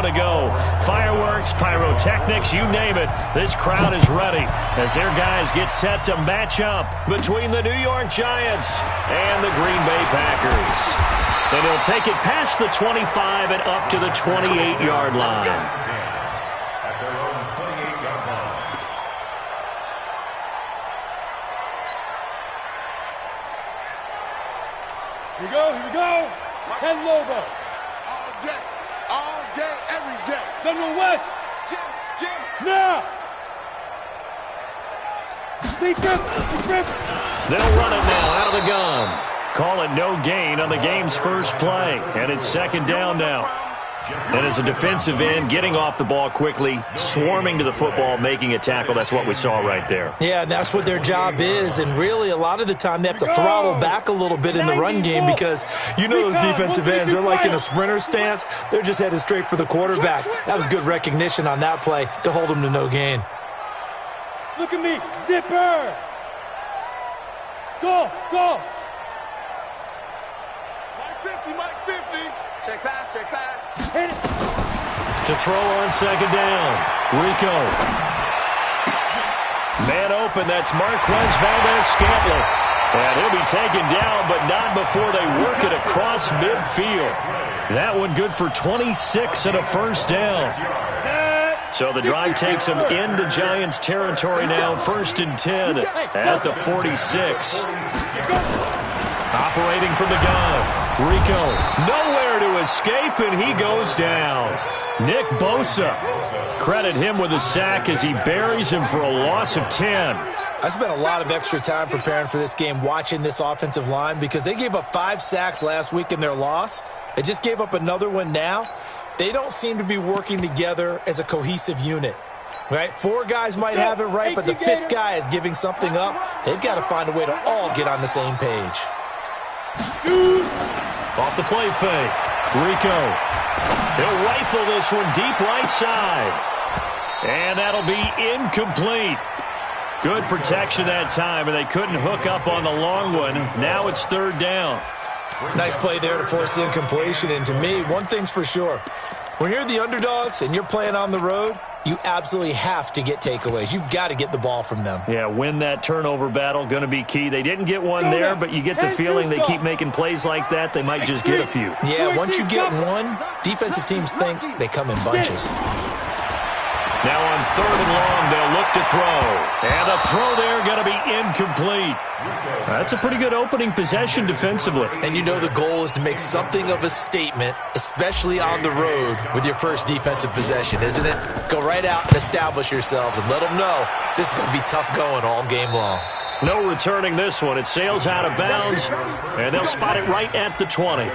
To go. Fireworks, pyrotechnics, you name it. This crowd is ready as their guys get set to match up between the New York Giants and the Green Bay Packers. And he'll take it past the 25 and up to the 28-yard line. Here we go. Ken Lobo. All day, every day. General West. Jim. Now. They'll run it now out of the gun. Call it no gain on the game's first play. And it's second down now. And as a defensive end, getting off the ball quickly, swarming to the football, making a tackle, that's what we saw right there. Yeah, and that's what their job is. And really, a lot of the time, they have to throttle back a little bit in the run game because you know those defensive ends, they're like in a sprinter stance. They're just headed straight for the quarterback. That was good recognition on that play to hold them to no gain. Look at me. Zipper. Go. Mike 50. Check pass. Hit it. To throw on second down. Rico. Man open, that's Marquez Valdez-Scantling. And he'll be taken down, but not before they work it across midfield. That one good for 26 and a first down. So the drive takes them into Giants territory now, 1st and 10 at the 46. Operating from the gun. Rico, nowhere to escape, and he goes down. Nick Bosa, credit him with a sack as he buries him for a loss of 10. I spent a lot of extra time preparing for this game watching this offensive line because they gave up 5 sacks last week in their loss. They just gave up another one now. They don't seem to be working together as a cohesive unit. Right? 4 guys might have it right, but the 5th guy is giving something up. They've got to find a way to all get on the same page. Off the play fake. Rico. He'll rifle this one deep right side. And that'll be incomplete. Good protection that time, and they couldn't hook up on the long one. Now it's 3rd down. Nice play there to force the incompletion. And to me, one thing's for sure. When you're the underdogs and you're playing on the road, you absolutely have to get takeaways. You've got to get the ball from them. Yeah, win that turnover battle, going to be key. They didn't get one there, but you get the feeling they keep making plays like that, they might just get a few. Yeah, once you get one, defensive teams think they come in bunches. Now on 3rd and long, they'll look to throw. And the throw there going to be incomplete. That's a pretty good opening possession defensively. And you know the goal is to make something of a statement, especially on the road with your first defensive possession, isn't it? Go right out and establish yourselves and let them know this is going to be tough going all game long. No returning this one. It sails out of bounds, and they'll spot it right at the 20.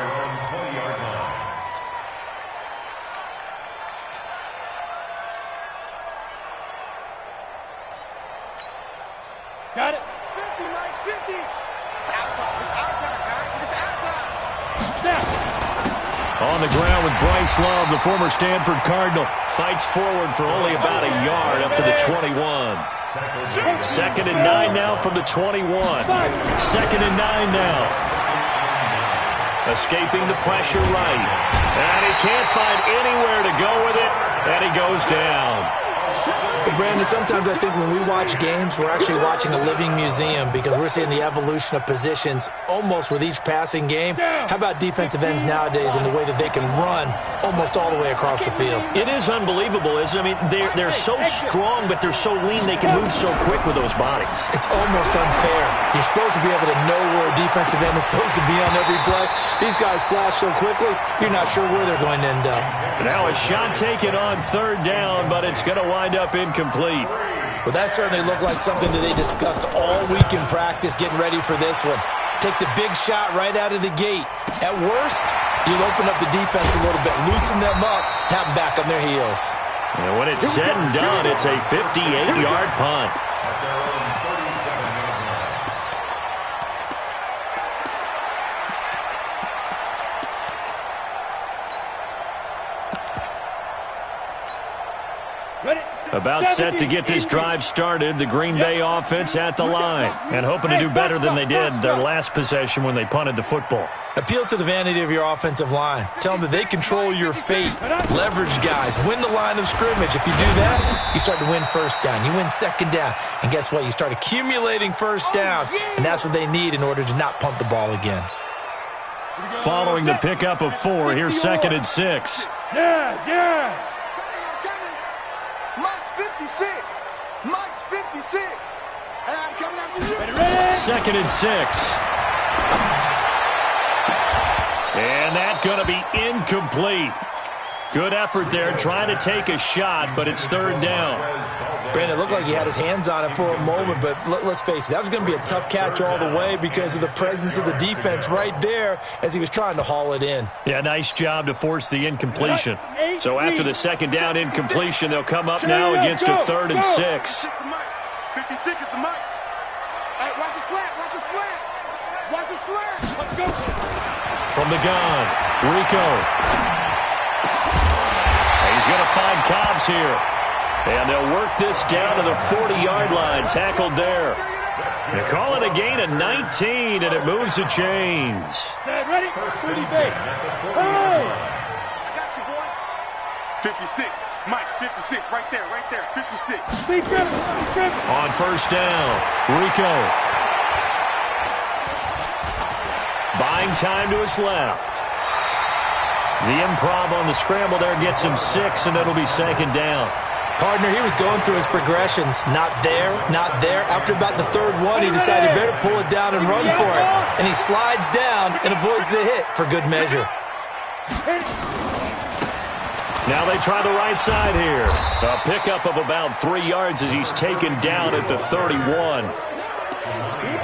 Got it. 50, Mike, 50. It's our time, guys. It's our time. Snap. On the ground with Bryce Love, the former Stanford Cardinal, fights forward for only about a yard up to the 21. 2nd and 9 now from the 21. 2nd and 9 now. Escaping the pressure right. And he can't find anywhere to go with it, and he goes down. Brandon, sometimes I think when we watch games, we're actually watching a living museum because we're seeing the evolution of positions almost with each passing game. How about defensive ends nowadays and the way that they can run almost all the way across the field? It is unbelievable, isn't it? I mean, they're so strong, but they're so lean they can move so quick with those bodies. It's almost unfair. You're supposed to be able to know where a defensive end is supposed to be on every play. These guys flash so quickly, you're not sure where they're going to end up. Now a shot taken on 3rd down, but it's going to wind up incomplete. Well, that certainly looked like something that they discussed all week in practice getting ready for this one. Take the big shot right out of the gate. At worst, you'll open up the defense a little bit, loosen them up, have them back on their heels. And when it's said and done, it's a 58-yard punt. About set to get this drive started, the Green Bay offense at the line and hoping to do better than they did their last possession when they punted the football. Appeal to the vanity of your offensive line. Tell them that they control your fate. Leverage guys. Win the line of scrimmage. If you do that, you start to win first down. You win second down. And guess what? You start accumulating first downs. And that's what they need in order to not punt the ball again. Following the pickup of 4, here's 2nd and 6. Yeah. Mike's 56. Mike's 56. And I'm coming after you. 2nd and 6. And that's going to be incomplete. Good effort there, trying to take a shot, but it's 3rd down. Brandon, it looked like he had his hands on it for a moment, but let's face it, that was going to be a tough catch all the way because of the presence of the defense right there as he was trying to haul it in. Yeah, nice job to force the incompletion. So after the 2nd down incompletion, they'll come up now against a 3rd and 6. 56 is the mic. Hey, watch the slant. Watch the slant. Watch the slant. Let's go. From the gun, Rico. He's going to find Cobbs here. And they'll work this down to the 40-yard line. Tackled there. They call it a gain of 19, and it moves the chains. Set, ready? 30 base. Hey! I got you, boy. 56. Mike, 56. Right there. 56. Speed driven. On 1st down, Rico. Buying time to his left. The improv on the scramble there gets him 6, and it'll be 2nd down. Partner, he was going through his progressions. Not there, not there. After about the 3rd one, he decided he better pull it down and run for it. And he slides down and avoids the hit for good measure. Now they try the right side here. A pickup of about 3 yards as he's taken down at the 31.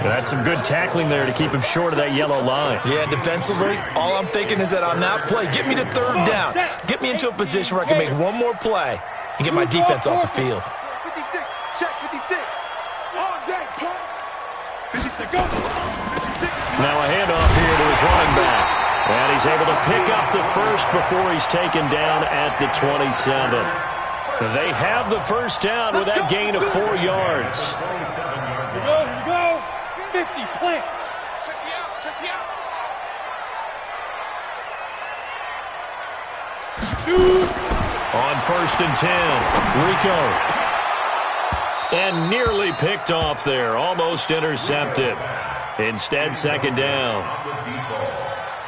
That's some good tackling there to keep him short of that yellow line. Yeah, defensively, all I'm thinking is that on that play, get me to 3rd down. Get me into a position where I can make one more play and get my defense off the field. 56. Check 56. All day, punt. 56. Go. 56. Now a handoff here to his running back. And he's able to pick up the first before he's taken down at the 27. They have the first down with that gain of 4 yards. Here we go. 50, plant. Check me out. Shoot. On 1st and 10, Rico. And nearly picked off there, almost intercepted. Instead, 2nd down.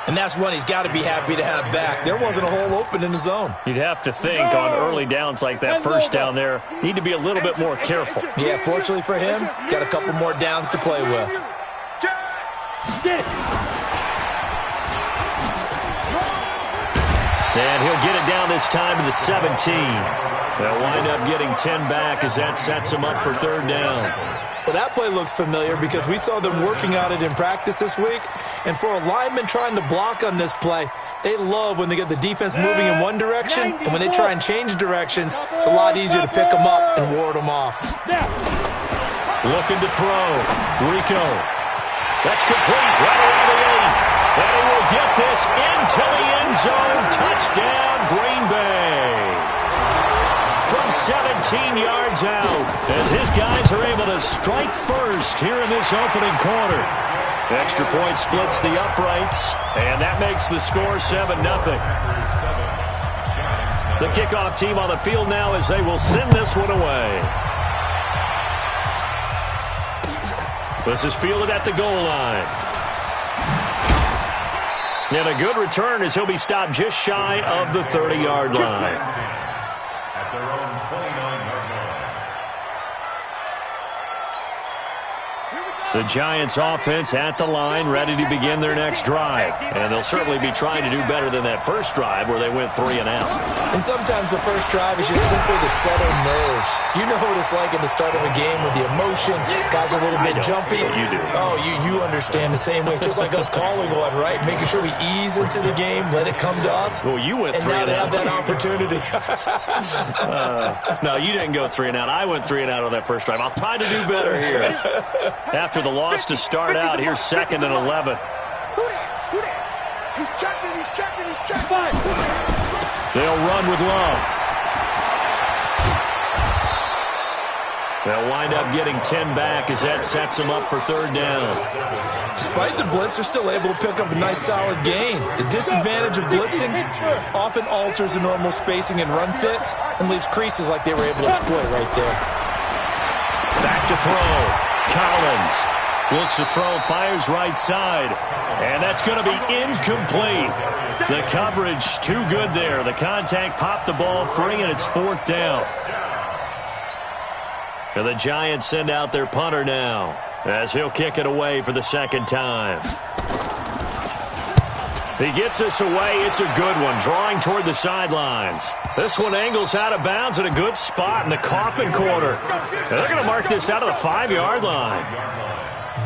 And that's one he's got to be happy to have back. There wasn't a hole open in the zone. You'd have to think on early downs like that, 1st down there, need to be a little bit more careful. Yeah, fortunately for him, got a couple more downs to play with. Get it. And he'll get it down this time to the 17. They'll wind up getting 10 back as that sets him up for 3rd down. Well, that play looks familiar because we saw them working on it in practice this week. And for a lineman trying to block on this play, they love when they get the defense moving in one direction. And when they try and change directions, it's a lot easier to pick them up and ward them off. Looking to throw. Rico. That's complete right around the 8. And he will get this into the end zone. Touchdown, Green Bay. From 17 yards out, and his guys are able to strike first here in this opening quarter. Extra point splits the uprights, and that makes the score 7-0. The kickoff team on the field now as they will send this one away. This is fielded at the goal line. And a good return as he'll be stopped just shy of the 30-yard line. The Giants offense at the line, ready to begin their next drive. And they'll certainly be trying to do better than that first drive where they went 3 and out. And sometimes the first drive is just simply to settle nerves. You know what it's like at the start of a game with the emotion. Guys are a little bit jumpy. You do. Oh, you understand the same way. It's just like us calling one, right? Making sure we ease into the game, let it come to us. Well, you went 3 and and now out. they have that opportunity. No, you didn't go 3 and out. I went 3 and out on that first drive. I'll try to do better here. After the loss to start out, here's 2nd and 11. Who that? He's checking. They'll run with Love. They'll wind up getting 10 back as that sets them up for third down. Despite the blitz, they're still able to pick up a nice solid gain. The disadvantage of blitzing often alters the normal spacing and run fits and leaves creases like they were able to exploit right there. Back to throw. Collins looks to throw, fires right side, and that's going to be incomplete. The coverage too good there. The contact popped the ball free, and it's fourth down. And the Giants send out their punter now as he'll kick it away for the second time. He gets this away. It's a good one, drawing toward the sidelines. This one angles out of bounds at a good spot in the coffin corner. And they're going to mark this out of the 5-yard line.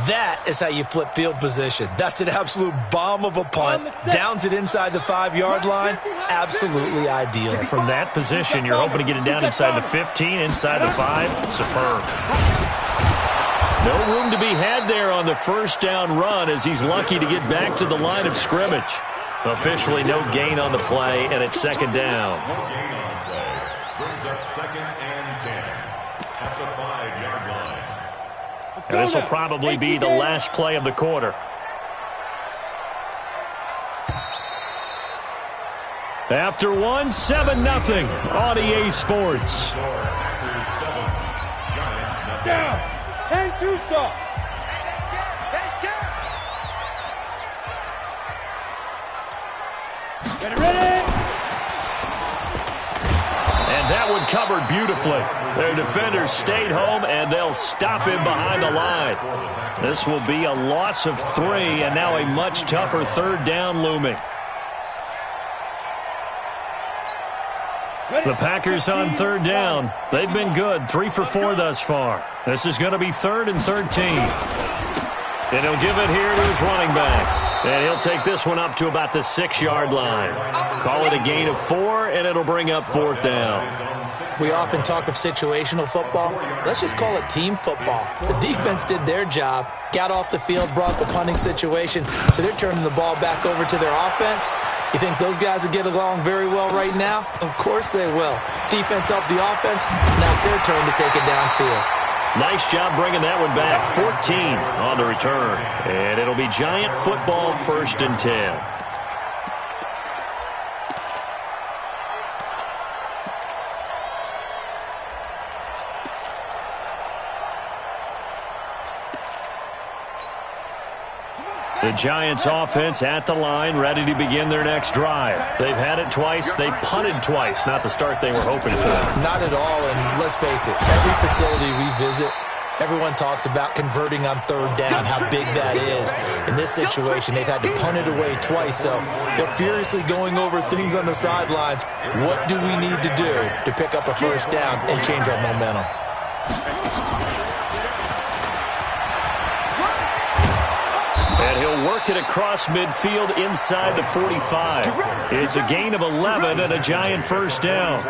That is how you flip field position. That's an absolute bomb of a punt. Downs it inside the 5-yard line. Absolutely ideal. From that position, you're hoping to get it down inside the 15, inside the 5. Superb. No room to be had there on the first down run as he's lucky to get back to the line of scrimmage. Officially no gain on the play, and it's second down. No gain on the play. Brings up second and 10 at the 5-yard line. And this will probably be the last play of the quarter. After one, 7-0 on EA Sports. Down. 10-2 stop. Get it ready. And that one covered beautifully. Their defenders stayed home, and they'll stop him behind the line. This will be a loss of 3, and now a much tougher third down looming. The Packers on third down. They've been good, 3 for 4 thus far. This is going to be 3rd and 13. And he'll give it here to his running back. And he'll take this one up to about the 6-yard line. Call it a gain of 4, and it'll bring up 4th down. We often talk of situational football. Let's just call it team football. The defense did their job, got off the field, brought the punting situation, so they're turning the ball back over to their offense. You think those guys will get along very well right now? Of course they will. Defense helped the offense. Now it's their turn to take it downfield. Nice job bringing that one back. 14 on the return. And it'll be Giant football, 1st and 10. The Giants offense at the line, ready to begin their next drive. They've had it twice. They've punted twice. Not the start they were hoping for. Not at all, and let's face it, every facility we visit, everyone talks about converting on third down, how big that is. In this situation, they've had to punt it away twice, so they're furiously going over things on the sidelines. What do we need to do to pick up a first down and change our momentum? And he'll work it across midfield inside the 45. It's a gain of 11 and a Giant first down.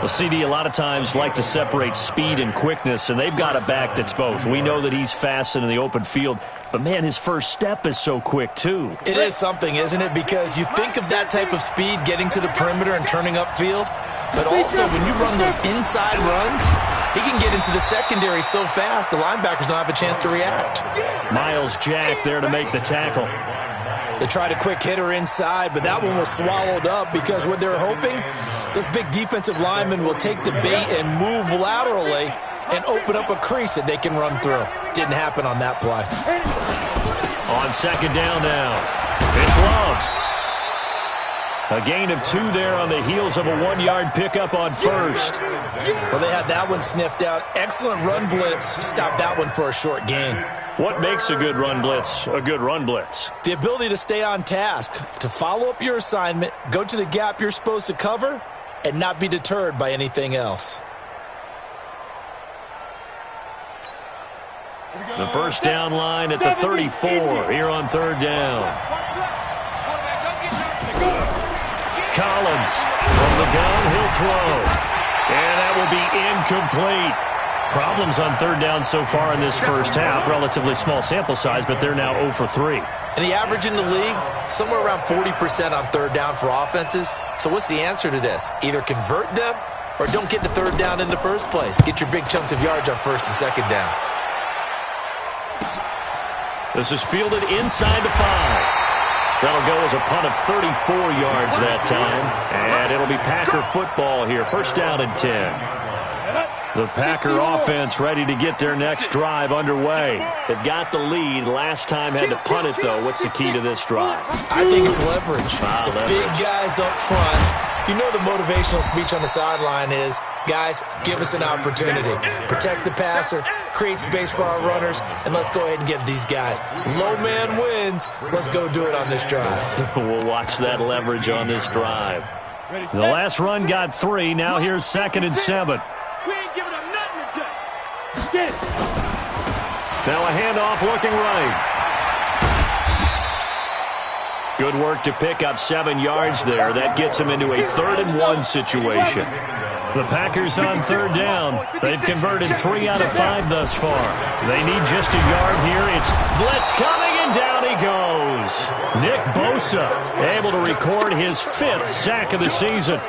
The CD a lot of times like to separate speed and quickness, and they've got a back that's both. We know that he's fast in the open field, but, man, his first step is so quick, too. It is something, isn't it? Because you think of that type of speed getting to the perimeter and turning upfield, but also when you run those inside runs, he can get into the secondary so fast the linebackers don't have a chance to react. Miles Jack there to make the tackle. They tried a quick hitter inside, but that one was swallowed up because what they're hoping, those big defensive linemen will take the bait and move laterally and open up a crease that they can run through. Didn't happen on that play. On second down now, it's Love. A gain of 2 there on the heels of a 1-yard pickup on first. Well, they had that one sniffed out. Excellent run blitz. Stopped that one for a short gain. What makes a good run blitz a good run blitz? The ability to stay on task, to follow up your assignment, go to the gap you're supposed to cover, and not be deterred by anything else. The first down line at the 34 here on third down. Collins from the gun, he'll throw. And that will be incomplete. Problems on third down so far in this first half. Relatively small sample size, but they're now 0 for 3. And the average in the league, somewhere around 40% on third down for offenses. So what's the answer to this? Either convert them or don't get to third down in the first place. Get your big chunks of yards on first and second down. This is fielded inside the 5. That'll go as a punt of 34 yards that time. And it'll be Packer football here. First down and 10. The Packer offense ready to get their next drive underway. They've got the lead. Last time had to punt it, though. What's the key to this drive? I think it's leverage. Leverage. Big guys up front. You know the motivational speech on the sideline is, guys, give us an opportunity. Protect the passer, create space for our runners, and let's go ahead and get these guys. Low man wins. Let's go do it on this drive. We'll watch that leverage on this drive. The last run got 3. Now here's 2nd and 7. We ain't giving them nothing to get it. Now a handoff looking right. Good work to pick up 7 yards there. That gets them into a 3rd and 1 situation. The Packers on 3rd down. They've converted 3 out of 5 thus far. They need just a yard here. It's blitz coming, and down he goes. Nick Bosa able to record his 5th sack of the season.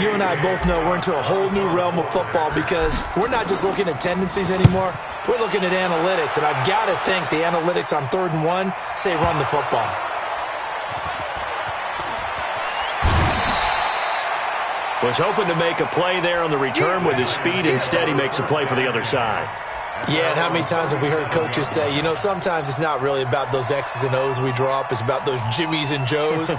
You and I both know we're into a whole new realm of football because we're not just looking at tendencies anymore. We're looking at analytics, and I've got to think the analytics on 3rd and 1 say run the football. Was hoping to make a play there on the return with his speed. Instead, he makes a play for the other side. Yeah, and how many times have we heard coaches say, you know, sometimes it's not really about those X's and O's we draw up. It's about those Jimmies and Joes.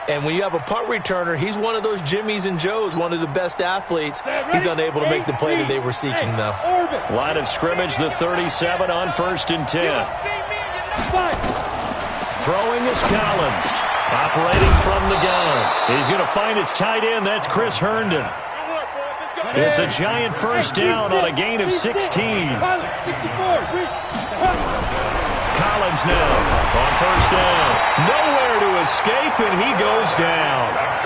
And when you have a punt returner, he's one of those Jimmies and Joes, one of the best athletes. He's unable to make the play that they were seeking, though. Line of scrimmage, the 37 on 1st and 10. Throwing is Collins. Operating from the gun. He's going to find his tight end. That's Chris Herndon. It's a giant first down on a gain of 16. Collins now on 1st down. Nowhere to escape, and he goes down.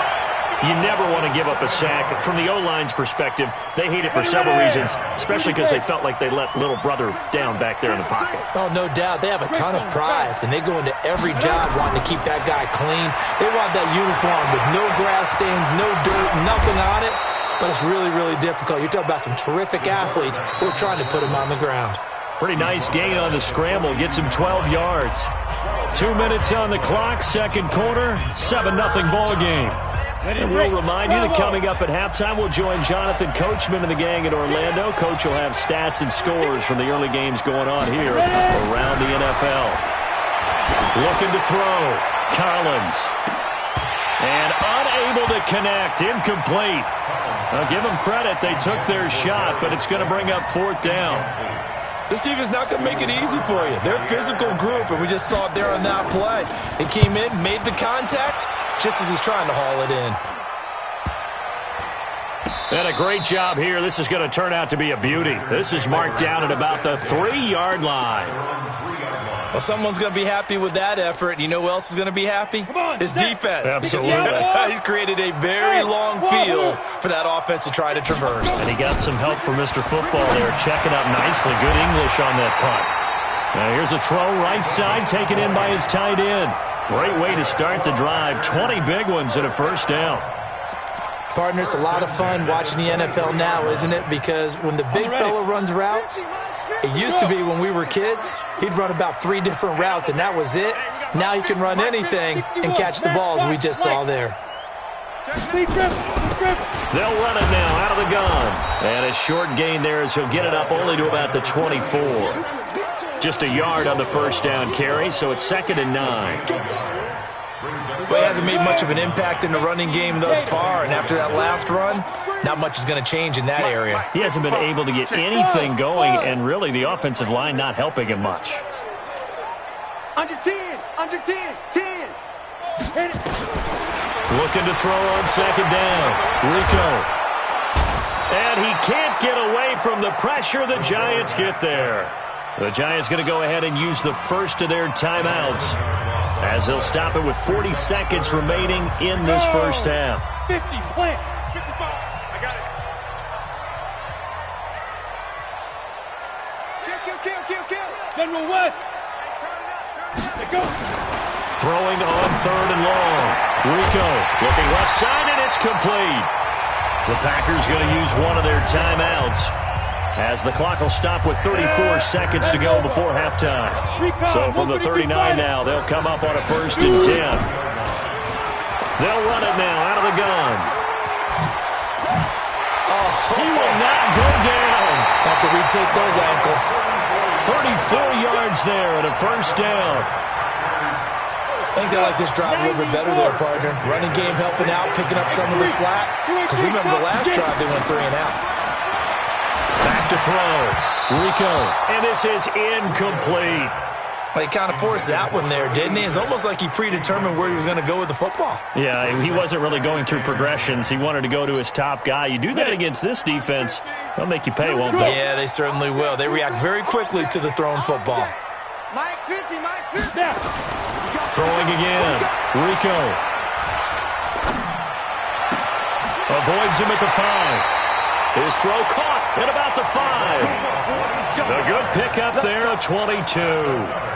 You never want to give up a sack. From the O-line's perspective, they hate it for several reasons, especially because they felt like they let little brother down back there in the pocket. Oh, no doubt. They have a ton of pride, and they go into every job wanting to keep that guy clean. They want that uniform with no grass stains, no dirt, nothing on it. But it's really, really difficult. You're talking about some terrific athletes who are trying to put him on the ground. Pretty nice gain on the scramble. Gets him 12 yards. 2 minutes on the clock, 2nd quarter, 7-0 ball game. And we'll remind you that coming up at halftime, we'll join Jonathan Coachman and the gang in Orlando. Coach will have stats and scores from the early games going on here around the NFL. Looking to throw. Collins. And unable to connect. Incomplete. I'll give them credit. They took their shot, but it's going to bring up 4th down. This defense is not going to make it easy for you. They're a physical group, and we just saw it there on that play. They came in, made the contact, just as he's trying to haul it in. And a great job here. This is going to turn out to be a beauty. This is marked down at about the 3-yard line. Well, someone's going to be happy with that effort. You know who else is going to be happy? His defense. Absolutely. He's created a very long field for that offense to try to traverse. And he got some help from Mr. Football there, checking up nicely. Good English on that punt. Now here's a throw right side, taken in by his tight end. Great way to start the drive. 20 big ones and a 1st down. Partner, it's a lot of fun watching the NFL now, isn't it? Because when the big fella runs routes, it used to be when we were kids, he'd run about 3 different routes, and that was it. Now he can run anything and catch the balls we just saw there. They'll run it now out of the gun. And a short gain there as he'll get it up only to about the 24. Just a yard on the 1st down carry, so it's 2nd and 9. Well, he hasn't made much of an impact in the running game thus far, and after that last run, not much is going to change in that area. He hasn't been able to get anything going, and really the offensive line not helping him much. Under 10, 10. Hit it. Looking to throw on 2nd down. Rico. And he can't get away from the pressure. The Giants get there. The Giants going to go ahead and use the first of their timeouts, as they'll stop it with 40 seconds remaining in this first half. 50, plant. 55. I got it. Kill. General West. They go. Throwing on 3rd and long. Rico looking left side, and it's complete. The Packers going to use one of their timeouts, as the clock will stop with 34 seconds to go before halftime. So from the 39 now, they'll come up on a 1st and 10. They'll run it now out of the gun. He will not go down. Have to retake those ankles. 34 yards there and a 1st down. I think they like this drive a little bit better there, partner. Running game helping out, picking up some of the slack. Because remember the last drive, they went 3 and out. Back to throw. Rico. And this is incomplete. He kind of forced that one there, didn't he? It's almost like he predetermined where he was going to go with the football. Yeah, he wasn't really going through progressions. He wanted to go to his top guy. You do that against this defense, they'll make you pay, won't they? Yeah, they certainly will. They react very quickly to the thrown football. Mike 50, Mike 50. Throwing again. Rico. Avoids him at the 5. His throw caught at about the 5. A good pickup there, a 22.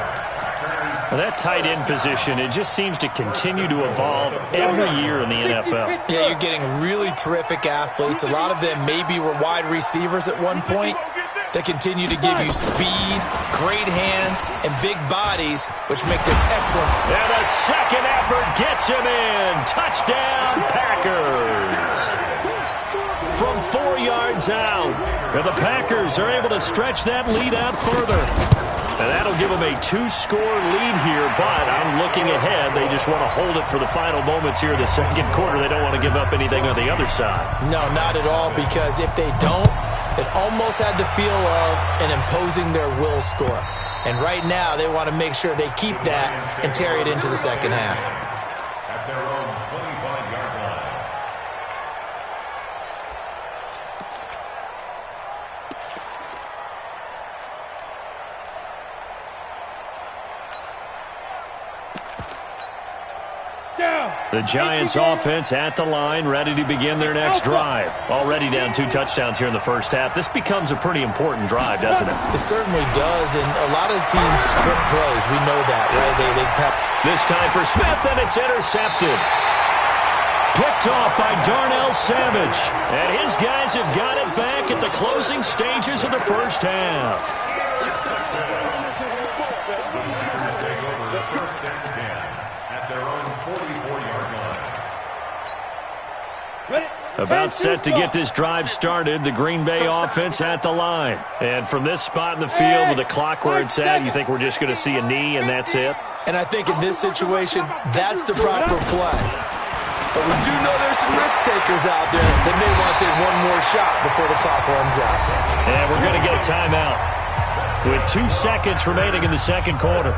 That tight end position, it just seems to continue to evolve every year in the NFL. Yeah, you're getting really terrific athletes. A lot of them maybe were wide receivers at one point. They continue to give you speed, great hands, and big bodies, which make them excellent. And a second effort gets him in. Touchdown, Packers. From 4 yards out, and the Packers are able to stretch that lead out further. And that'll give them a 2-score lead here, but I'm looking ahead. They just want to hold it for the final moments here in the second quarter. They don't want to give up anything on the other side. No, not at all, because if they don't, it almost had the feel of an imposing their will score. And right now, they want to make sure they keep that and carry it into the second half. At their own 25-yard line. The Giants offense at the line, ready to begin their next drive. Already down 2 touchdowns here in the first half. This becomes a pretty important drive, doesn't it? It certainly does, and a lot of teams script plays. We know that, right? They pep. This time for Smith, and it's intercepted. Picked off by Darnell Savage. And his guys have got it back at the closing stages of the first half. About set to get this drive started. The Green Bay offense at the line. And from this spot in the field with the clock where it's at, you think we're just going to see a knee and that's it? And I think in this situation, that's the proper play. But we do know there's some risk takers out there that may want to take one more shot before the clock runs out. And we're going to get a timeout with 2 seconds remaining in the second quarter.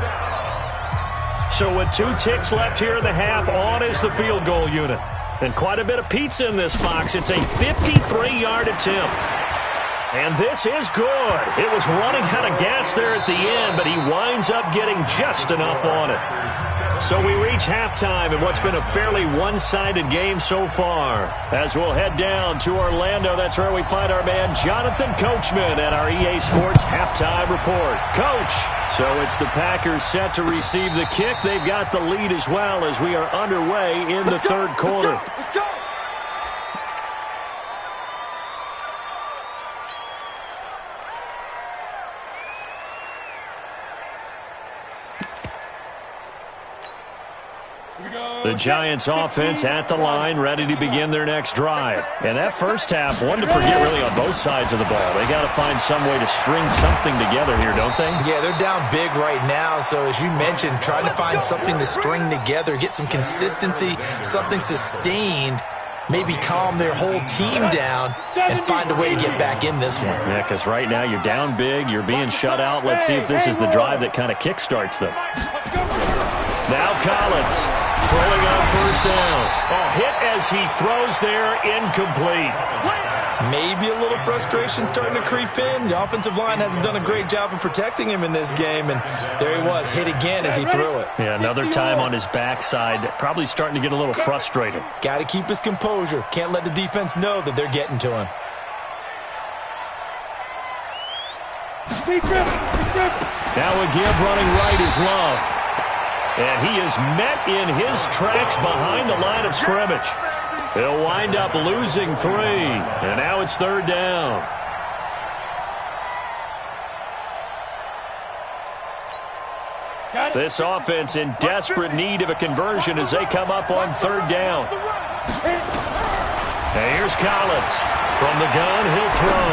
So with 2 ticks left here in the half, on is the field goal unit. And quite a bit of pizza in this box. It's a 53-yard attempt. And this is good. It was running out of gas there at the end, but he winds up getting just enough on it. So we reach halftime in what's been a fairly one-sided game so far. As we'll head down to Orlando, that's where we find our man Jonathan Coachman at our EA Sports Halftime Report. Coach, so it's the Packers set to receive the kick. They've got the lead as well as we are underway in the third quarter. Let's go. The Giants offense at the line, ready to begin their next drive. And that first half, one to forget really on both sides of the ball. They got to find some way to string something together here, don't they? Yeah, they're down big right now. So as you mentioned, trying to find something to string together, get some consistency, something sustained, maybe calm their whole team down and find a way to get back in this one. Yeah, because right now you're down big, you're being shut out. Let's see if this is the drive that kind of kickstarts them. Now Collins throwing on first down. Oh, hit as he throws there, incomplete. Maybe a little frustration starting to creep in. The offensive line hasn't done a great job of protecting him in this game, and there he was, hit again as he threw it. Yeah, another time on his backside, probably starting to get a little frustrated. Got to keep his composure. Can't let the defense know that they're getting to him. Now a give running right is Love. And he is met in his tracks behind the line of scrimmage. He'll wind up losing 3, and now it's 3rd down. This offense in desperate need of a conversion as they come up on 3rd down. And here's Collins. From the gun, he'll throw.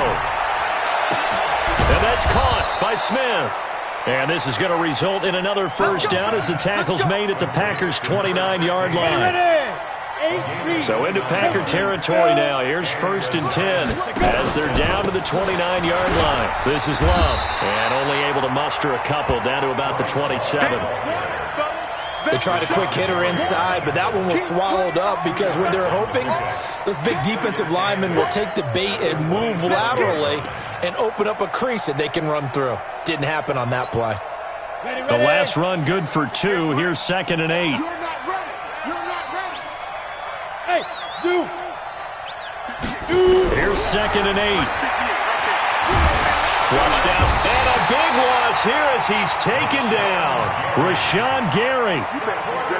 And that's caught by Smith. And this is going to result in another 1st down as the tackle's made at the Packers' 29-yard line. So into Packer territory now. Here's 1st and 10 as they're down to the 29-yard line. This is Love, and only able to muster a couple down to about the 27. They tried a quick hitter inside, but that one was swallowed up because when they're hoping, those big defensive linemen will take the bait and move laterally and open up a crease that they can run through. Didn't happen on that play. The last run good for 2. Here's 2nd and 8. Here's 2nd and 8. Flushed out. And a big loss here as he's taken down. Rashawn Gary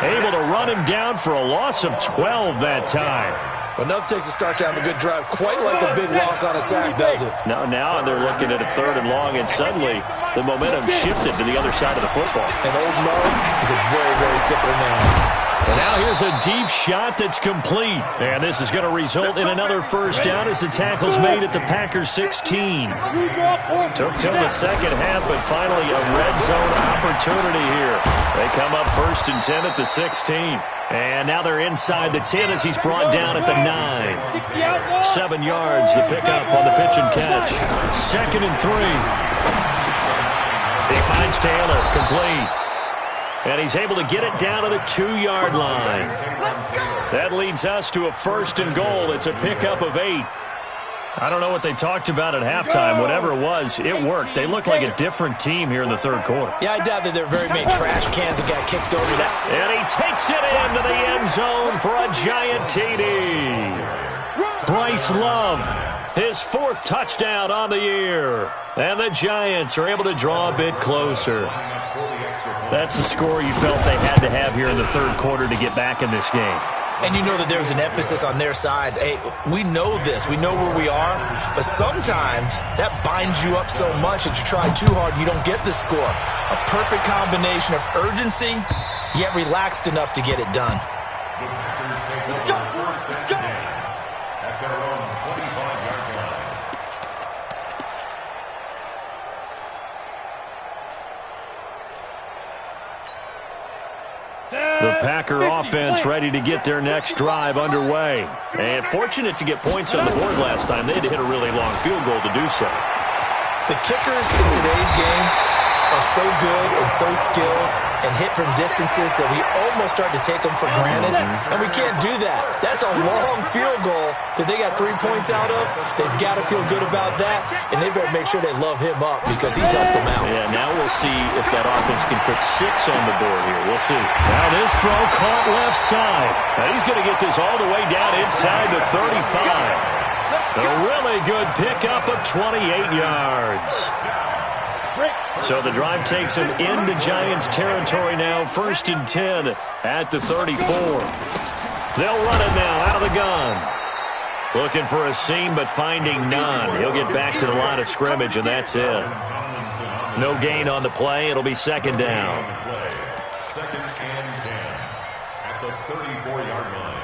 able to run him down for a loss of 12 that time. Enough takes a start to have a good drive. Quite like a big loss on a sack, does it? Now they're looking at a 3rd and long, and suddenly the momentum shifted to the other side of the football. And old Mo is a very, very fickle man. And now here's a deep shot that's complete. And this is going to result in another 1st down as the tackle's made at the Packers' 16. Took till the second half, but finally a red zone opportunity here. They come up 1st and 10 at the 16. And now they're inside the 10 as he's brought down at the 9. 7 yards to pick up on the pitch and catch. 2nd and 3. He finds Taylor, complete. And he's able to get it down to the 2-yard line. That leads us to a 1st and goal. It's a pickup of 8. I don't know what they talked about at halftime. Whatever it was, it worked. They look like a different team here in the 3rd quarter. Yeah, I doubt that there are very many trash cans that got kicked over that. And he takes it into the end zone for a giant TD. Bryce Love, his 4th touchdown on the year. And the Giants are able to draw a bit closer. That's the score you felt they had to have here in the 3rd quarter to get back in this game. And you know that there's an emphasis on their side. Hey, we know this. We know where we are. But sometimes that binds you up so much that you try too hard, you don't get the score. A perfect combination of urgency, yet relaxed enough to get it done. Let's go. Let's go. At their own 25-yard line. The Packer offense ready to get their next drive underway. And fortunate to get points on the board last time. They had to hit a really long field goal to do so. The kickers in today's game are so good and so skilled and hit from distances that we almost start to take them for granted. And we can't do that. That's a long field goal that they got 3 points out of. They've got to feel good about that. And they better make sure they love him up because he's helped them out. Yeah, now we'll see if that offense can put 6 on the board here. We'll see. Now this throw caught left side. Now he's going to get this all the way down inside the 35. A really good pickup of 28 yards. So the drive takes him into Giants territory now. 1st and 10 at the 34. They'll run it now out of the gun. Looking for a seam, but finding none. He'll get back to the line of scrimmage, and that's it. No gain on the play. It'll be 2nd down. 2nd and 10 at the 34-yard line.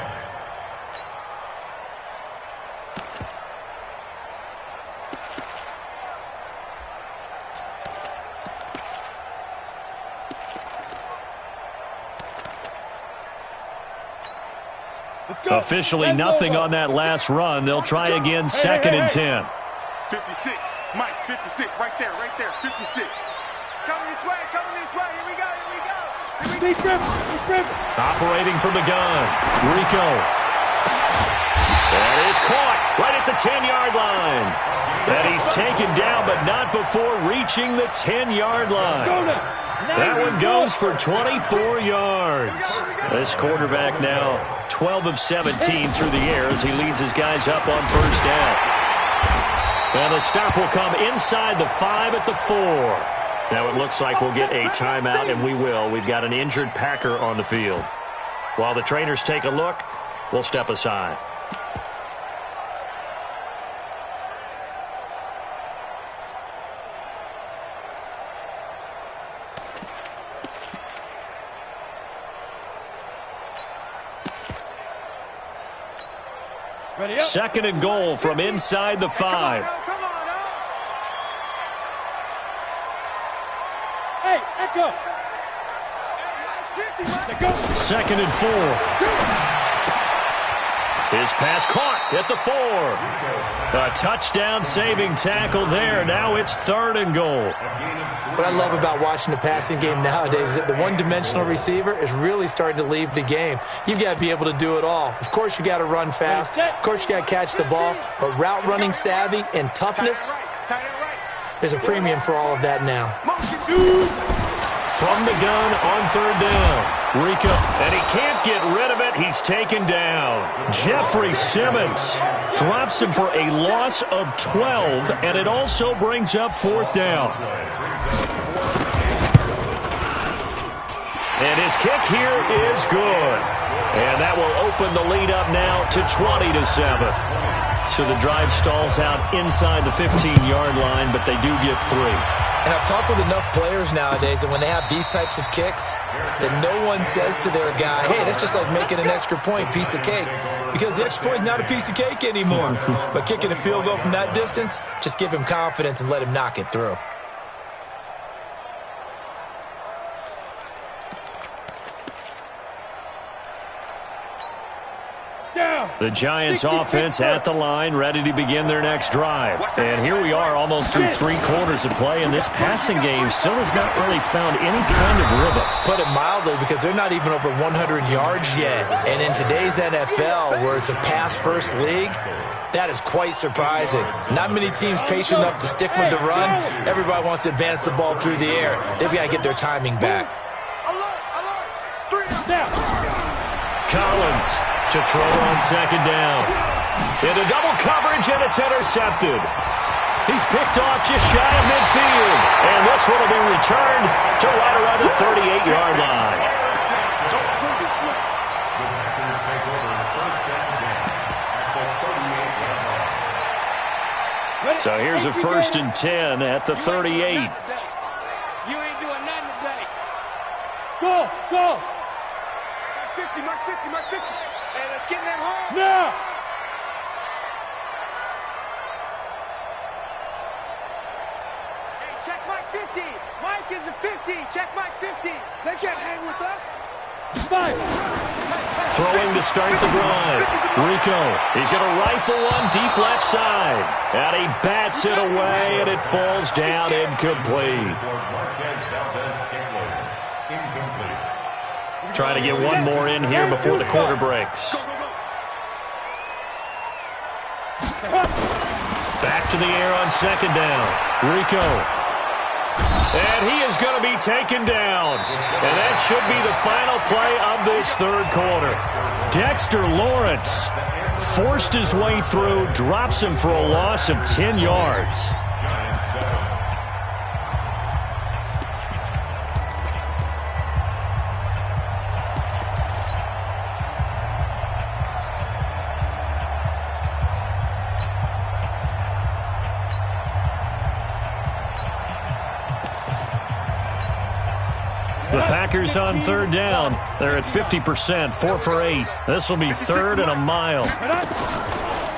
Officially nothing on that last run. They'll try again 2nd and 10. 56. Mike, 56. Right there, 56. Coming this way, here we go. Operating from the gun. Rico. That is caught right at the 10-yard line. And he's taken down, but not before reaching the 10-yard line. That one goes for 24 yards. This quarterback now 12 of 17 through the air as he leads his guys up on 1st down. And the stop will come inside the 5 at the 4. Now it looks like we'll get a timeout, and we will. We've got an injured Packer on the field. While the trainers take a look, we'll step aside. Second and goal from inside the 5. Come on, Hey, Echo. Second and 4. His pass caught at the 4. A touchdown-saving tackle there. Now it's third and goal. What I love about watching the passing game nowadays is that the one-dimensional receiver is really starting to leave the game. You've got to be able to do it all. Of course, you got to run fast. Of course, you got to catch the ball. But route running savvy and toughness, there's a premium for all of that now. From the gun on third down. Rico, and he can't get rid of it. He's taken down. Jeffrey Simmons drops him for a loss of 12, and it also brings up fourth down. And his kick here is good. And that will open the lead up now to 20-7. So the drive stalls out inside the 15-yard line, but they do get 3. And I've talked with enough players nowadays that when they have these types of kicks, that no one says to their guy, hey, that's just like making an extra point, piece of cake. Because the extra point is not a piece of cake anymore. But kicking a field goal from that distance, just give him confidence and let him knock it through. The Giants offense at the line, ready to begin their next drive. And here we are almost through 3 quarters of play, and this passing game still has not really found any kind of rhythm. Put it mildly, because they're not even over 100 yards yet. And in today's NFL, where it's a pass-first league, that is quite surprising. Not many teams patient enough to stick with the run. Everybody wants to advance the ball through the air. They've got to get their timing back. Collins to throw on second down. Into double coverage, and it's intercepted. He's picked off just shy of midfield. And this one will be returned to right around the 38-yard line. So here's a 1st and 10 at the 38. You ain't doing nothing today. Go, go. Mark 50, Mark 50. Hey, let's get them home. Now. Hey, check Mike 50. Mike is a 50. Check Mike 50. They can't hang with us. Throwing to start the drive. Rico, he's going to rifle one deep left side. And he bats it away, and it falls down incomplete. Trying to get one more in here before the quarter breaks. Back to the air on second down. Rico. And he is going to be taken down. And that should be the final play of this third quarter. Dexter Lawrence forced his way through, drops him for a loss of 10 yards. The Packers on third down. They're at 50%, 4 for 8. This will be 3rd and a mile.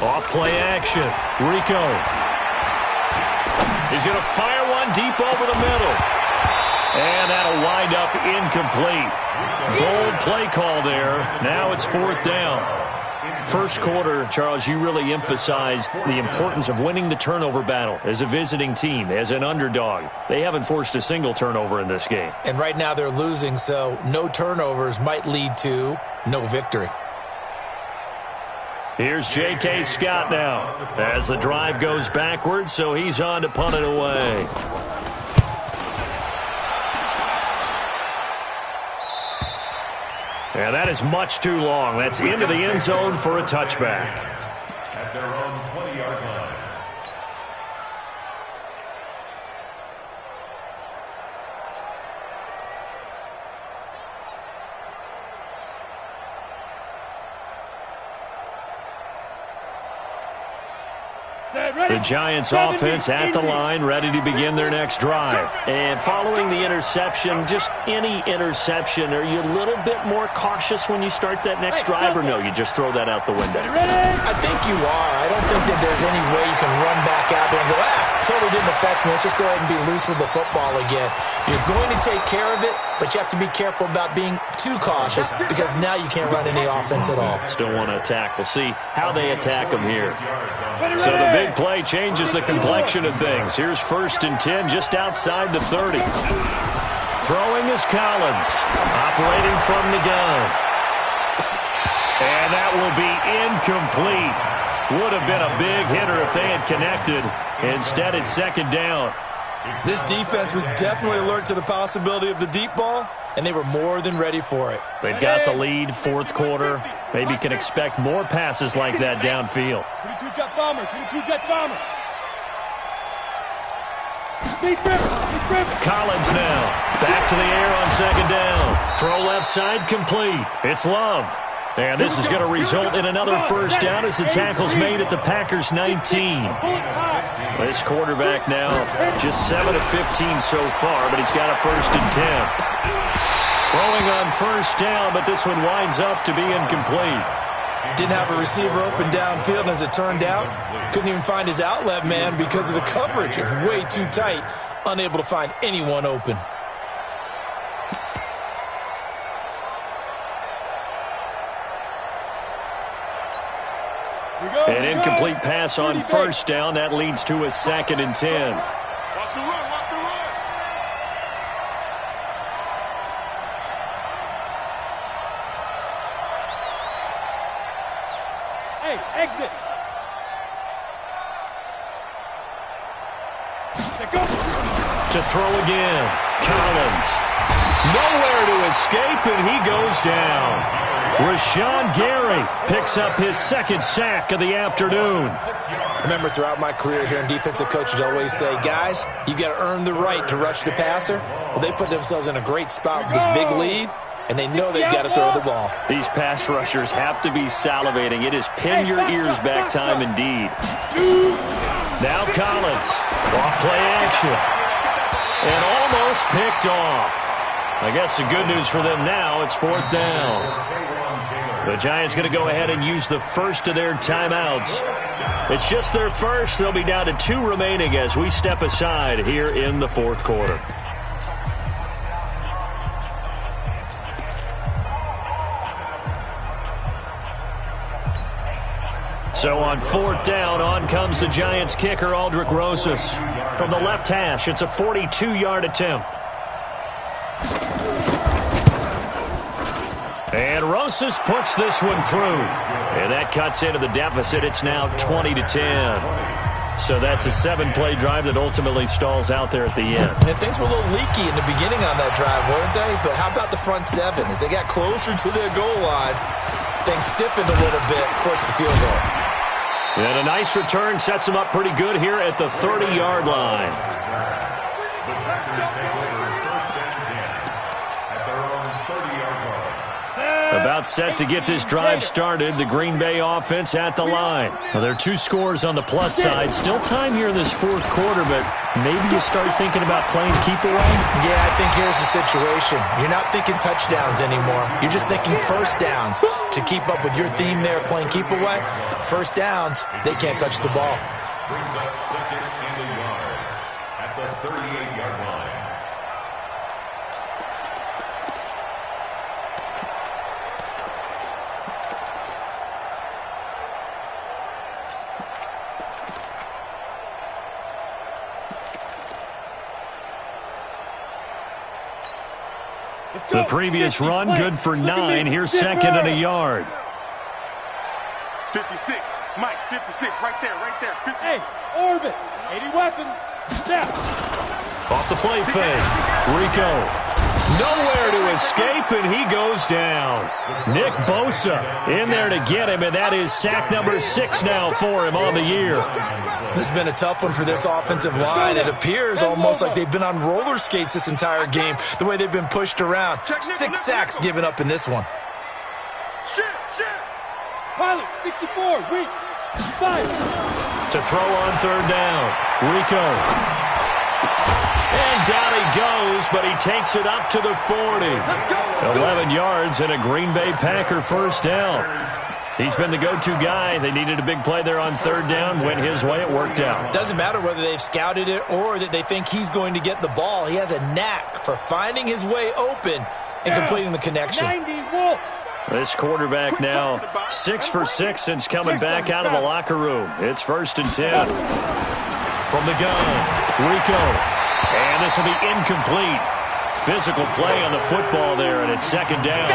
Off play action. Rico. He's going to fire one deep over the middle. And that'll wind up incomplete. Bold play call there. Now it's 4th down. First quarter, Charles, you really emphasized the importance of winning the turnover battle as a visiting team, as an underdog. They haven't forced a single turnover in this game. And right now they're losing, so no turnovers might lead to no victory. Here's J.K. Scott now as the drive goes backwards, so he's on to punt it away. And that is much too long. That's into the end zone for a touchback. At their own 20-yard line. The Giants offense at the line, ready to begin their next drive. And following the interception, just any interception, are you a little bit more cautious when you start that next drive, or no, you just throw that out the window? I think you are. I don't think that there's any way you can run back out there and go, totally didn't affect me. Let's just go ahead and be loose with the football again. You're going to take care of it, but you have to be careful about being too cautious because now you can't run any offense at all. Still want to attack. We'll see how they attack them here. So the big play changes the complexion of things. Here's 1st and 10 just outside the 30. Throwing is Collins, operating from the gun. And that will be incomplete. Would have been a big hitter if they had connected. Instead, it's 2nd down. This defense was definitely alert to the possibility of the deep ball, and they were more than ready for it. They've got the lead, 4th quarter. Maybe can expect more passes like that downfield. 22 jet bomber, 22 jet bomber. Collins now. Back to the air on 2nd down. Throw left side complete. It's Love. And this is going to result in another 1st down as the tackle's made at the Packers' 19. This quarterback now just 7 of 15 so far, but he's got a 1st and 10. Throwing on 1st down, but this one winds up to be incomplete. Didn't have a receiver open downfield, and as it turned out, couldn't even find his outlet man because of the coverage. It's way too tight, unable to find anyone open. An incomplete pass on 1st down. That leads to a 2nd and 10. Watch the run, watch the run. Hey, exit. To throw again. Collins. Nowhere to escape, and he goes down. Rashawn Gary picks up his 2nd sack of the afternoon. Remember, throughout my career here in defensive coaches always say, guys, you got to earn the right to rush the passer. Well, they put themselves in a great spot with this big lead, and they know they've got to throw the ball. These pass rushers have to be salivating. It is pin your ears back time indeed. Now Collins, off play action, and almost picked off. I guess the good news for them now, it's 4th down. The Giants going to go ahead and use the 1st of their timeouts. It's just their 1st. They'll be down to 2 remaining as we step aside here in the 4th quarter. So on 4th down, on comes the Giants kicker, Aldrick Rosas. From the left hash, it's a 42-yard attempt. And Rosas puts this one through. And that cuts into the deficit. It's now 20-10. So that's a 7-play drive that ultimately stalls out there at the end. And things were a little leaky in the beginning on that drive, weren't they? But how about the front 7? As they got closer to their goal line, things stiffened a little bit, forced the field goal. And a nice return sets them up pretty good here at the 30-yard line. The Packers take over 1st and 10 at their own 30-yard line. About set to get this drive started. The Green Bay offense at the line. Well, there are 2 scores on the plus side. Still time here in this 4th quarter, but maybe you start thinking about playing keep away? Yeah, I think here's the situation. You're not thinking touchdowns anymore. You're just thinking 1st downs. To keep up with your theme there, playing keep away, 1st downs, they can't touch the ball. Brings up 2nd and a yard at the 38-yard line. The previous run, good for 9. Here's 2nd and a yard. 56. Mike, 56. Right there, right there. 50. Hey, orbit. 80 weapon. Step. Off the play fake. Rico. Nowhere to escape, and he goes down. Nick Bosa in there to get him, and that is sack number 6 now for him on the year. This has been a tough one for this offensive line. It appears almost like they've been on roller skates this entire game, the way they've been pushed around. 6 sacks given up in this one. Shit. Pilot, 64, weak. 5. To throw on third down. Rico. And down he goes, but he takes it up to the 40. 11 yards and a Green Bay Packer first down. He's been the go-to guy. They needed a big play there on third down. Went his way. It worked out. Doesn't matter whether they've scouted it or that they think he's going to get the ball. He has a knack for finding his way open and completing the connection. This quarterback now 6 for 6 since coming back out of the locker room. It's 1st and 10. From the gun, Rico. And this will be incomplete. Physical play on the football there, and it's 2nd down.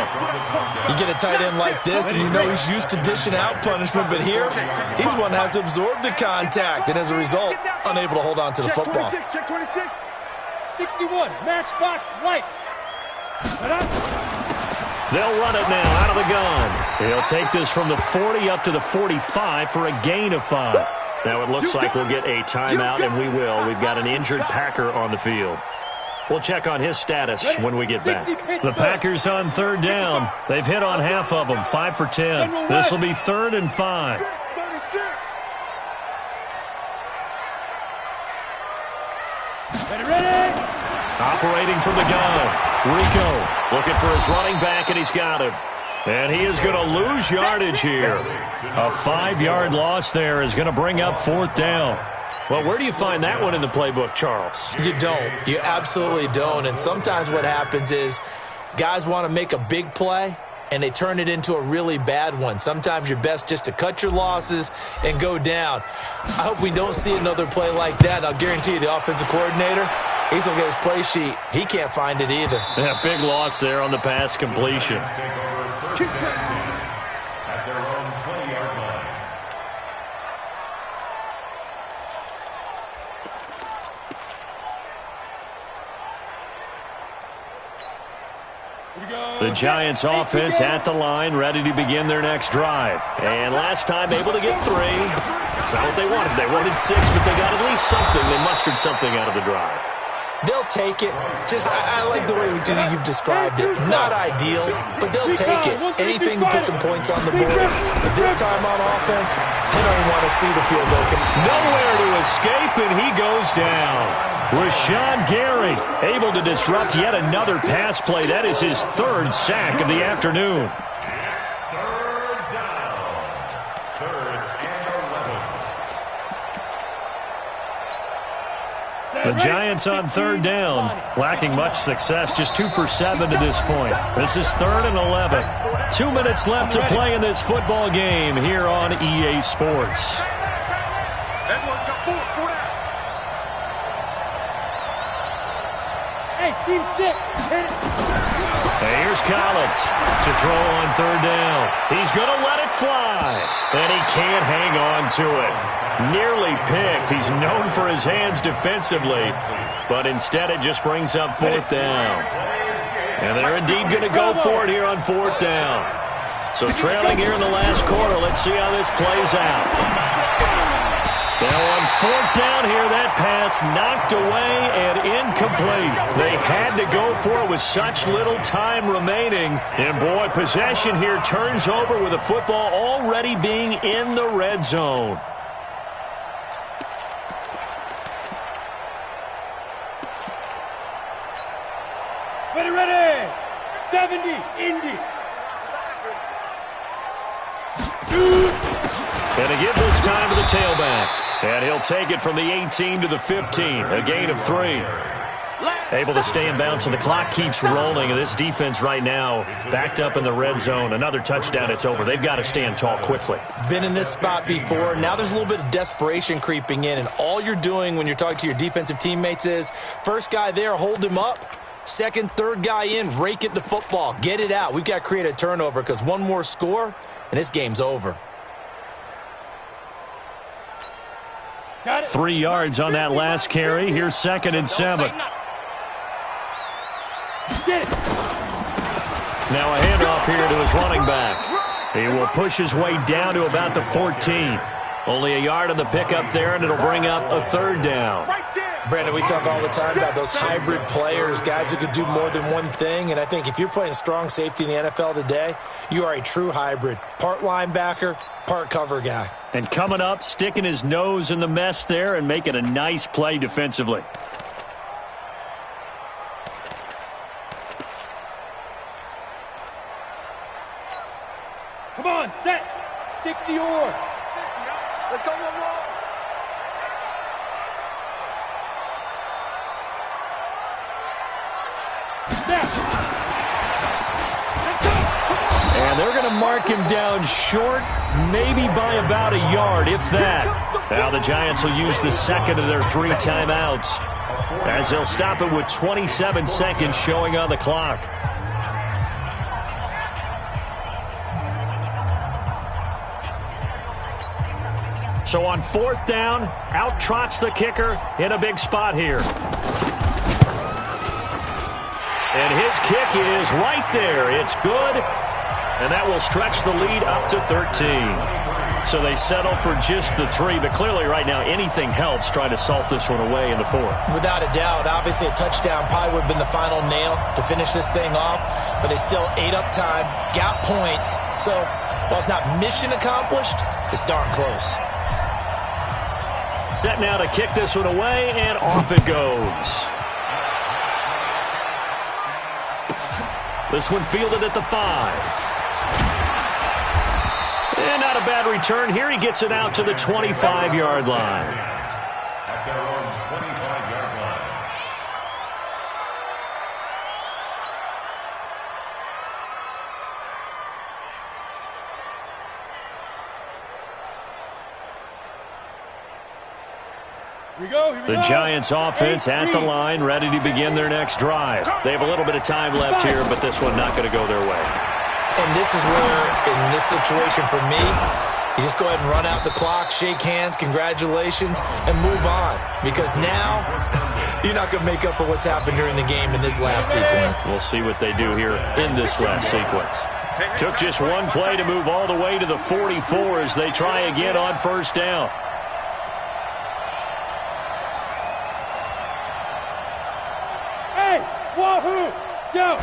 You get a tight end like this, and you know he's used to dishing out punishment, but here, he's one that has to absorb the contact, and as a result, unable to hold on to the football. Check 26. 61, matchbox lights. They'll run it now out of the gun. He'll take this from the 40 up to the 45 for a gain of 5. Now it looks like we'll get a timeout, and we will. We've got an injured Packer on the field. We'll check on his status when we get back. The Packers on third down. They've hit on half of them, 5 for 10. This will be 3rd and 5. Ready? Operating from the gun. Rico looking for his running back, and he's got him. And he is going to lose yardage here. A 5-yard loss there is going to bring up 4th down. Well, where do you find that one in the playbook, Charles? You don't. You absolutely don't. And sometimes what happens is guys want to make a big play, and they turn it into a really bad one. Sometimes you're best just to cut your losses and go down. I hope we don't see another play like that. And I'll guarantee you the offensive coordinator, he's going to get his play sheet. He can't find it either. Yeah, big loss there on the pass completion. At their own 20-yard line. The Giants offense at the line, ready to begin their next drive. And last time able to get 3. That's not what they wanted. They wanted 6, but they got at least something. They mustered something out of the drive. They'll take it. Just, I like the way you've described it. Not ideal, but they'll take it. Anything to put some points on the board. But this time on offense, they don't even want to see the field goal. Nowhere to escape, and he goes down. Rashawn Gary able to disrupt yet another pass play. That is his 3rd sack of the afternoon. Third down. 3rd and 11. The Giants on third down, lacking much success, just 2 for 7 to this point. This is 3rd and 11. 2 minutes left to play in this football game here on EA Sports. Everyone's got 4 down. Hey, team 6. Here's Collins to throw on third down. He's going to let it fly, and he can't hang on to it. Nearly picked. He's known for his hands defensively, but instead it just brings up 4th down. And they're indeed going to go for it here on 4th down. So trailing here in the last quarter, let's see how this plays out. Now on 4th down here, that pass knocked away and incomplete. They had to go for it with such little time remaining. And boy, possession here turns over with the football already being in the red zone. Ready. 70, Indy. And to give this time to the tailback. And he'll take it from the 18 to the 15. A gain of 3. Able to stay in bounds, so the clock keeps rolling. And this defense right now backed up in the red zone. Another touchdown, it's over. They've got to stand tall quickly. Been in this spot before. Now there's a little bit of desperation creeping in. And all you're doing when you're talking to your defensive teammates is, first guy there, hold him up. Second, third guy in, rake it the football. Get it out. We've got to create a turnover because one more score, and this game's over. 3 yards on that last carry. Here's 2nd and 7. Now a handoff here to his running back. He will push his way down to about the 14. Only a yard on the pickup there, and it'll bring up a 3rd down. Brandon, we talk all the time about those hybrid players, guys who could do more than one thing. And I think if you're playing strong safety in the NFL today, you are a true hybrid. Part linebacker, part cover guy. And coming up, sticking his nose in the mess there and making a nice play defensively. Come on, set. 60 or. Let's go one more. And they're going to mark him down short, maybe by about a yard, if that. Now the Giants will use the second of their 3 timeouts, as they'll stop it with 27 seconds showing on the clock. So on 4th down, out trots the kicker in a big spot here. And his kick is right there. It's good. And that will stretch the lead up to 13. So they settle for just the 3. But clearly right now anything helps trying to salt this one away in the 4th. Without a doubt, obviously a touchdown probably would have been the final nail to finish this thing off. But they still ate up time, got points. So while it's not mission accomplished, it's darn close. Set now to kick this one away, and off it goes. This one fielded at the 5. And not a bad return here. He gets it out to the 25-yard line. At their own 25-yard line. The Giants offense at the line, ready to begin their next drive. They have a little bit of time left here, but this one not going to go their way. And this is where, in this situation for me, you just go ahead and run out the clock, shake hands, congratulations, and move on. Because now, you're not going to make up for what's happened during the game in this last sequence. We'll see what they do here in this last sequence. Took just one play to move all the way to the 44 as they try again on 1st down. Wahoo! Go!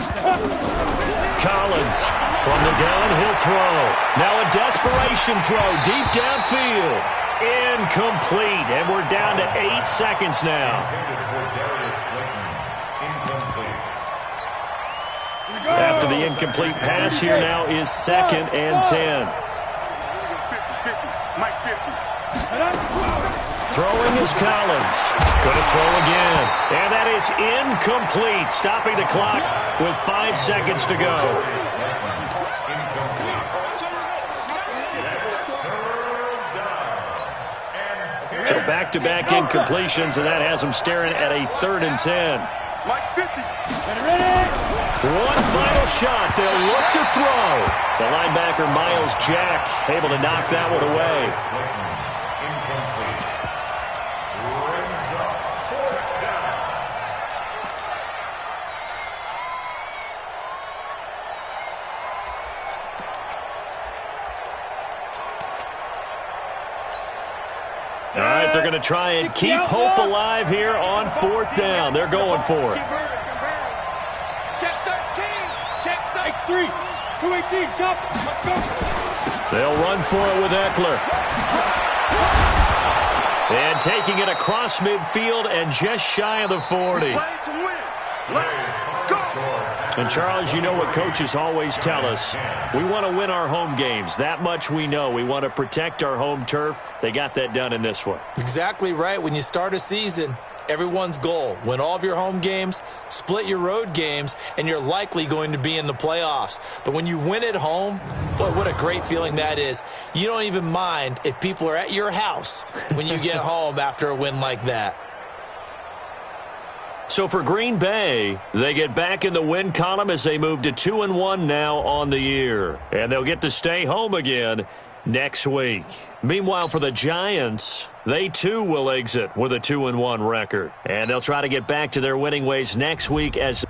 Collins from the downhill throw. Now a desperation throw deep downfield. Incomplete. And we're down to 8 seconds now. After the incomplete pass, here now is 2nd and 10. Throwing is Collins. Going to throw again. And that is incomplete. Stopping the clock with 5 seconds to go. So back-to-back incompletions, and that has them staring at a 3rd and 10. One final shot. They'll look to throw. The linebacker, Miles Jack, able to knock that one away. All right, they're going to try and keep hope alive here on 4th down. They're going for it. Check 13. Check 3. 218. Jump. They'll run for it with Eckler. And taking it across midfield and just shy of the 40. And, Charles, you know what coaches always tell us. We want to win our home games. That much we know. We want to protect our home turf. They got that done in this one. Exactly right. When you start a season, everyone's goal, win all of your home games, split your road games, and you're likely going to be in the playoffs. But when you win at home, boy, what a great feeling that is. You don't even mind if people are at your house when you get home after a win like that. So for Green Bay, they get back in the win column as they move to 2-1 now on the year. And they'll get to stay home again next week. Meanwhile, for the Giants, they too will exit with a 2-1 record. And they'll try to get back to their winning ways next week as